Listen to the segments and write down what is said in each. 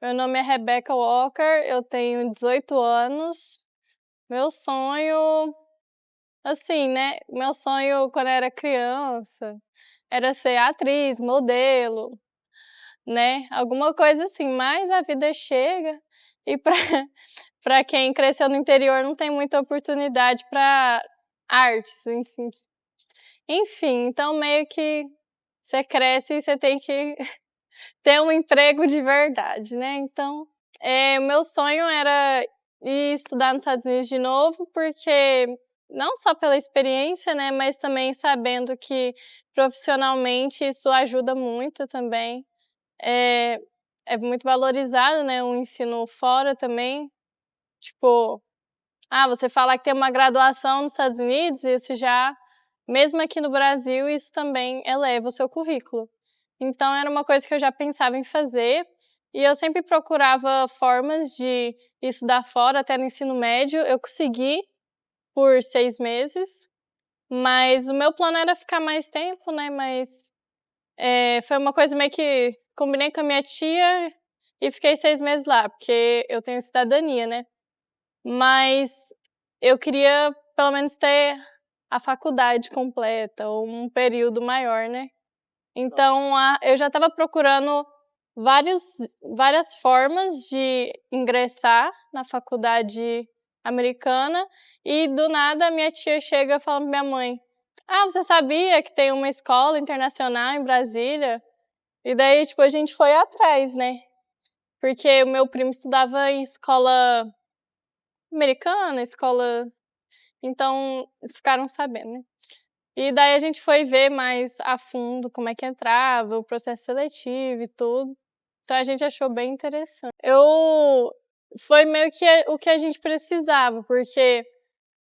Meu nome é Rebeca Walker, eu tenho 18 anos. Meu sonho, assim, né? Meu sonho quando eu era criança era ser atriz, modelo, né? Alguma coisa assim, mas a vida chega e para para quem cresceu no interior não tem muita oportunidade para artes, enfim, então meio que você cresce e você tem que ter um emprego de verdade, né? Então, o meu sonho era ir estudar nos Estados Unidos de novo, porque não só pela experiência, né, mas também sabendo que profissionalmente isso ajuda muito também. É, é muito valorizado, né, o ensino fora também. Tipo, você falar que tem uma graduação nos Estados Unidos, isso já, mesmo aqui no Brasil, isso também eleva o seu currículo. Então era uma coisa que eu já pensava em fazer e eu sempre procurava formas de estudar fora, até no ensino médio. Eu consegui por 6 meses, mas o meu plano era ficar mais tempo, né? Mas foi uma coisa meio que combinei com a minha tia e fiquei 6 meses lá, porque eu tenho cidadania, né? Mas eu queria pelo menos ter a faculdade completa ou um período maior, né? Então, eu já estava procurando várias formas de ingressar na faculdade americana e, do nada, a minha tia chega falando pra minha mãe: você sabia que tem uma escola internacional em Brasília? E daí, tipo, a gente foi atrás, né? Porque o meu primo estudava em escola americana, Então, ficaram sabendo, né? E daí a gente foi ver mais a fundo como é que entrava, o processo seletivo e tudo. Então a gente achou bem interessante. Foi meio que o que a gente precisava, porque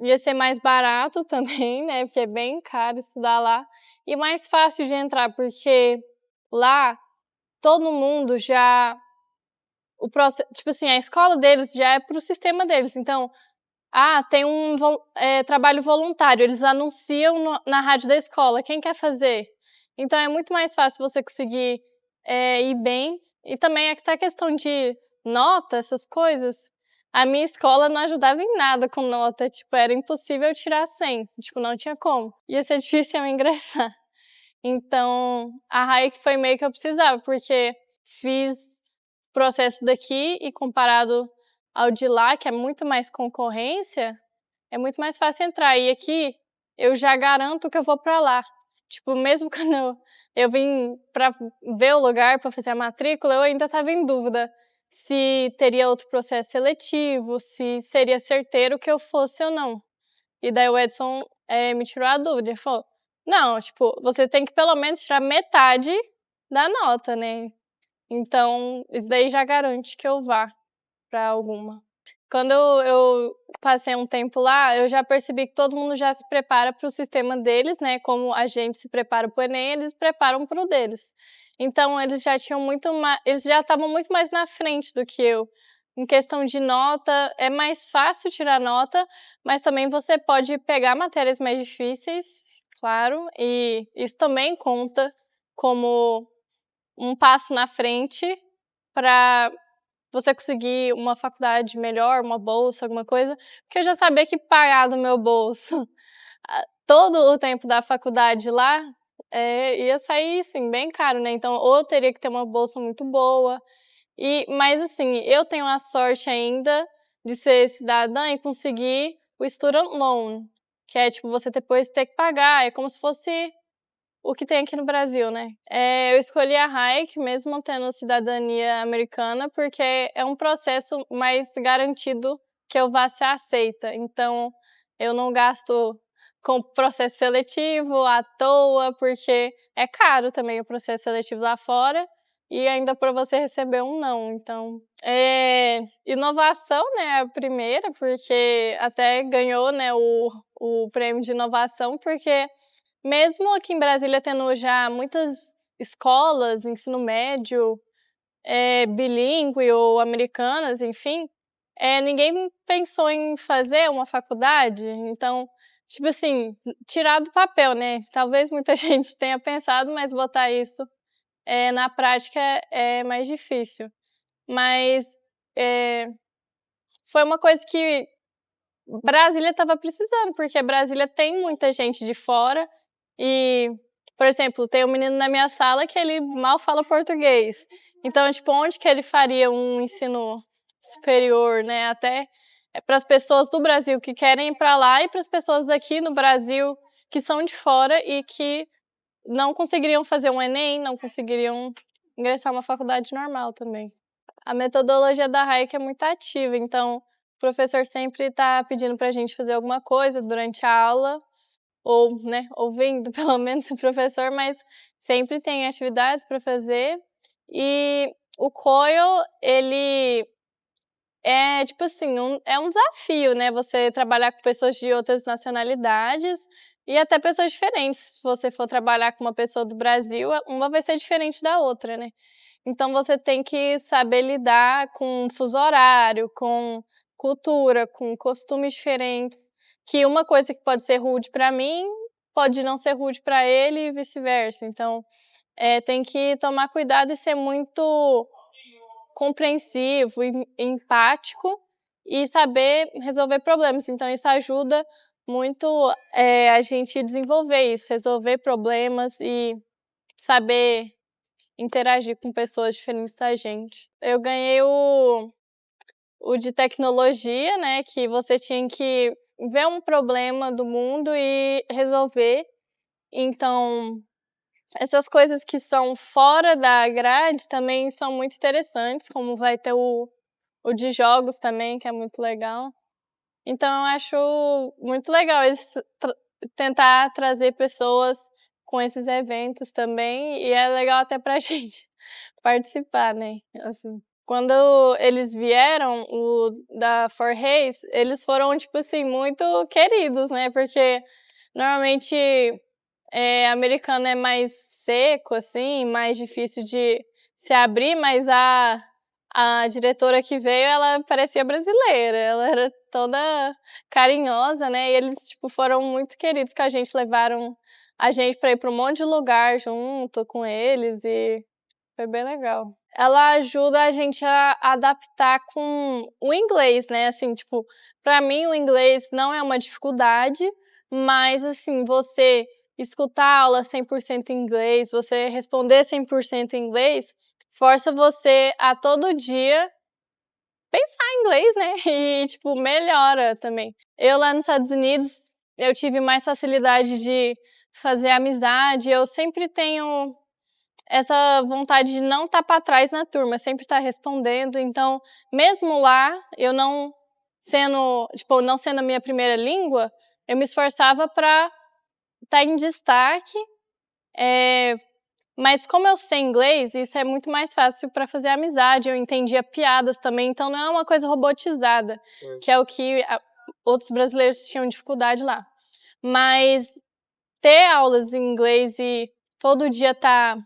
ia ser mais barato também, né? Porque é bem caro estudar lá. E mais fácil de entrar, porque lá todo mundo já. Tipo assim, a escola deles já é pro sistema deles. Então, tem um trabalho voluntário, eles anunciam na rádio da escola, quem quer fazer? Então é muito mais fácil você conseguir ir bem. E também é que tá a questão de nota, essas coisas. A minha escola não ajudava em nada com nota, tipo, era impossível eu tirar 100, tipo, não tinha como. Ia ser difícil eu ingressar. Então, a RAIC foi meio que eu precisava, porque fiz processo daqui e comparado ao de lá, que é muito mais concorrência, é muito mais fácil entrar. E aqui, eu já garanto que eu vou para lá. Tipo, mesmo quando eu vim para ver o lugar, para fazer a matrícula, eu ainda estava em dúvida se teria outro processo seletivo, se seria certeiro que eu fosse ou não. E daí o Edson me tirou a dúvida. Ele falou, não, tipo, você tem que pelo menos tirar metade da nota, né? Então, isso daí já garante que eu vá para alguma. Quando eu passei um tempo lá, eu já percebi que todo mundo já se prepara para o sistema deles, né? Como a gente se prepara para o Enem, eles se preparam para o deles. Então, eles já tinham eles já estavam muito mais na frente do que eu. Em questão de nota, é mais fácil tirar nota, mas também você pode pegar matérias mais difíceis, claro, e isso também conta como um passo na frente para você conseguir uma faculdade melhor, uma bolsa, alguma coisa, porque eu já sabia que pagar do meu bolso todo o tempo da faculdade lá ia sair, assim, bem caro, né? Então, ou eu teria que ter uma bolsa muito boa, mas assim, eu tenho a sorte ainda de ser cidadã e conseguir o student loan, que é tipo, você depois ter que pagar, é como se fosse o que tem aqui no Brasil, né? Eu escolhi a RAIC, mesmo tendo cidadania americana, porque é um processo mais garantido que eu vá ser aceita. Então, eu não gasto com processo seletivo à toa, porque é caro também o processo seletivo lá fora, e ainda para você receber um não. Então, inovação, né, é a primeira, porque até ganhou, né, o prêmio de inovação, porque mesmo aqui em Brasília tendo já muitas escolas, ensino médio, bilíngue ou americanas, enfim, ninguém pensou em fazer uma faculdade. Então, tipo assim, tirar do papel, né? Talvez muita gente tenha pensado, mas botar isso na prática é mais difícil. mas foi uma coisa que Brasília estava precisando, porque Brasília tem muita gente de fora e, por exemplo, tem um menino na minha sala que ele mal fala português. Então, tipo, onde que ele faria um ensino superior, né? Até para as pessoas do Brasil que querem ir para lá e para as pessoas daqui no Brasil que são de fora e que não conseguiriam fazer um Enem, não conseguiriam ingressar numa faculdade normal também. A metodologia da Hayek é muito ativa, então o professor sempre está pedindo para a gente fazer alguma coisa durante a aula, ou, né, ouvindo pelo menos o professor, mas sempre tem atividades para fazer. E o COIL, ele é tipo assim, é um desafio, né? Você trabalhar com pessoas de outras nacionalidades e até pessoas diferentes. Se você for trabalhar com uma pessoa do Brasil, uma vai ser diferente da outra, né? Então você tem que saber lidar com fuso horário, com cultura, com costumes diferentes, que uma coisa que pode ser rude para mim pode não ser rude para ele e vice-versa. Então, tem que tomar cuidado e ser muito compreensivo e empático e saber resolver problemas. Então, isso ajuda muito a gente desenvolver isso, resolver problemas e saber interagir com pessoas diferentes da gente. Eu ganhei o de tecnologia, né, que você tinha que ver um problema do mundo e resolver. Então, essas coisas que são fora da grade também são muito interessantes, como vai ter o de jogos também, que é muito legal. Então, eu acho muito legal tentar trazer pessoas com esses eventos também, e é legal até pra gente participar, né? Assim, quando eles vieram, o da For Reis, eles foram, tipo assim, muito queridos, né? Porque normalmente americano é mais seco, assim, mais difícil de se abrir, mas a diretora que veio, ela parecia brasileira, ela era toda carinhosa, né? E eles, tipo, foram muito queridos com a gente, levaram a gente para ir para um monte de lugar junto com eles e foi bem legal. Ela ajuda a gente a adaptar com o inglês, né? Assim, tipo, para mim o inglês não é uma dificuldade, mas assim, você escutar a aula 100% em inglês, você responder 100% em inglês, força você a todo dia pensar em inglês, né? E, tipo, melhora também. Eu lá nos Estados Unidos, eu tive mais facilidade de fazer amizade, eu sempre tenho essa vontade de não estar para trás na turma, sempre estar respondendo. Então, mesmo lá, eu não sendo a minha primeira língua, eu me esforçava para estar em destaque. Mas como eu sei inglês, isso é muito mais fácil para fazer amizade. Eu entendia piadas também, então não é uma coisa robotizada, que é o que outros brasileiros tinham dificuldade lá. Mas ter aulas em inglês e todo dia tá.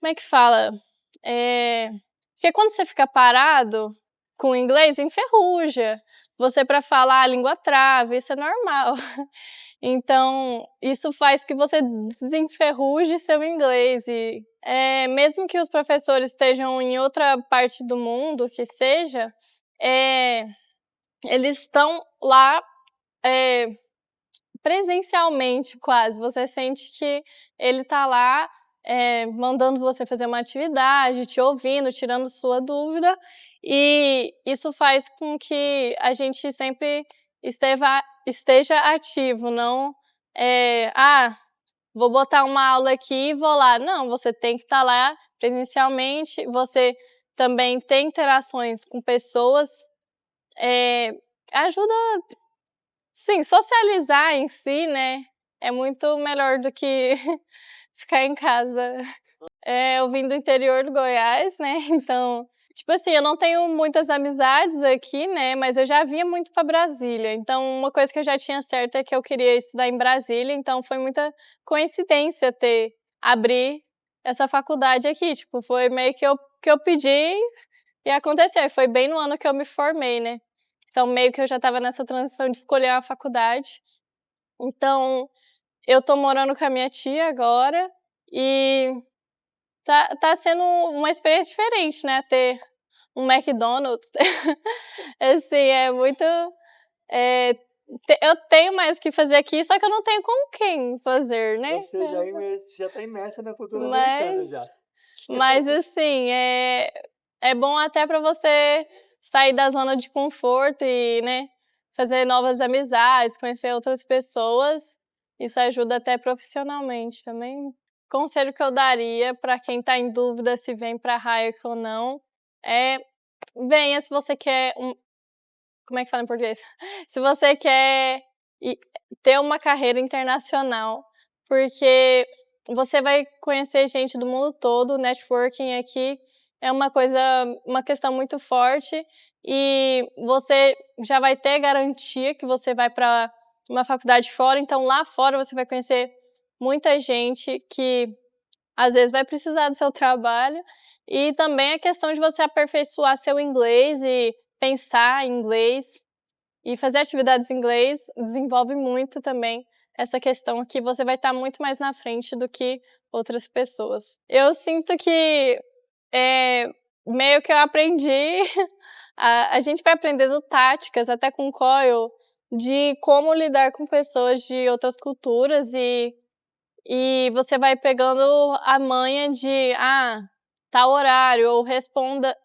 Como é que fala? Porque quando você fica parado com o inglês, enferruja. Você, para falar, a língua trava, isso é normal. Então, isso faz que você desenferruje seu inglês. E mesmo que os professores estejam em outra parte do mundo, que seja, eles estão lá presencialmente, quase. Você sente que ele está lá mandando você fazer uma atividade, te ouvindo, tirando sua dúvida. E isso faz com que a gente sempre esteja ativo, não vou botar uma aula aqui e vou lá. Não, você tem que estar lá presencialmente, você também tem interações com pessoas, ajuda, sim, socializar em si, né, é muito melhor do que ficar em casa. Eu vim do interior do Goiás, né, então tipo assim, eu não tenho muitas amizades aqui, né, mas eu já vinha muito para Brasília. Então, uma coisa que eu já tinha certa é que eu queria estudar em Brasília, então foi muita coincidência abrir essa faculdade aqui. Tipo, foi meio que eu pedi e aconteceu. E foi bem no ano que eu me formei, né. Então, meio que eu já estava nessa transição de escolher a faculdade. Então, eu tô morando com a minha tia agora e tá sendo uma experiência diferente, né, ter um McDonald's. Assim, é muito, eu tenho mais o que fazer aqui, só que eu não tenho com quem fazer, né. Você já tá imersa na cultura americana Mas já. mas assim, é bom até para você sair da zona de conforto e, né, fazer novas amizades, conhecer outras pessoas. Isso ajuda até profissionalmente também. Conselho que eu daria para quem tá em dúvida se vem para Hayek ou não, é venha se você quer como é que fala em português? Se você quer e ter uma carreira internacional, porque você vai conhecer gente do mundo todo, o networking aqui é uma questão muito forte e você já vai ter garantia que você vai para uma faculdade fora, então lá fora você vai conhecer muita gente que às vezes vai precisar do seu trabalho, e também a questão de você aperfeiçoar seu inglês e pensar em inglês e fazer atividades em inglês desenvolve muito também essa questão que você vai estar muito mais na frente do que outras pessoas. Eu sinto que, meio que eu aprendi a gente vai aprendendo táticas, até com COIL, de como lidar com pessoas de outras culturas e você vai pegando a manha de, tal horário, ou responda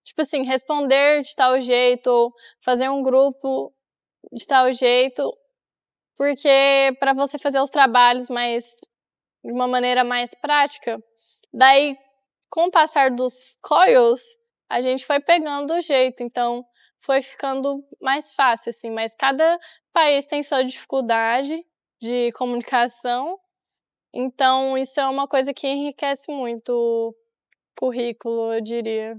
tipo assim, responder de tal jeito, ou fazer um grupo de tal jeito, porque para você fazer os trabalhos de uma maneira mais prática. Daí, com o passar dos coils, a gente foi pegando o jeito, então foi ficando mais fácil, assim, mas cada país tem sua dificuldade de comunicação, então isso é uma coisa que enriquece muito o currículo, eu diria.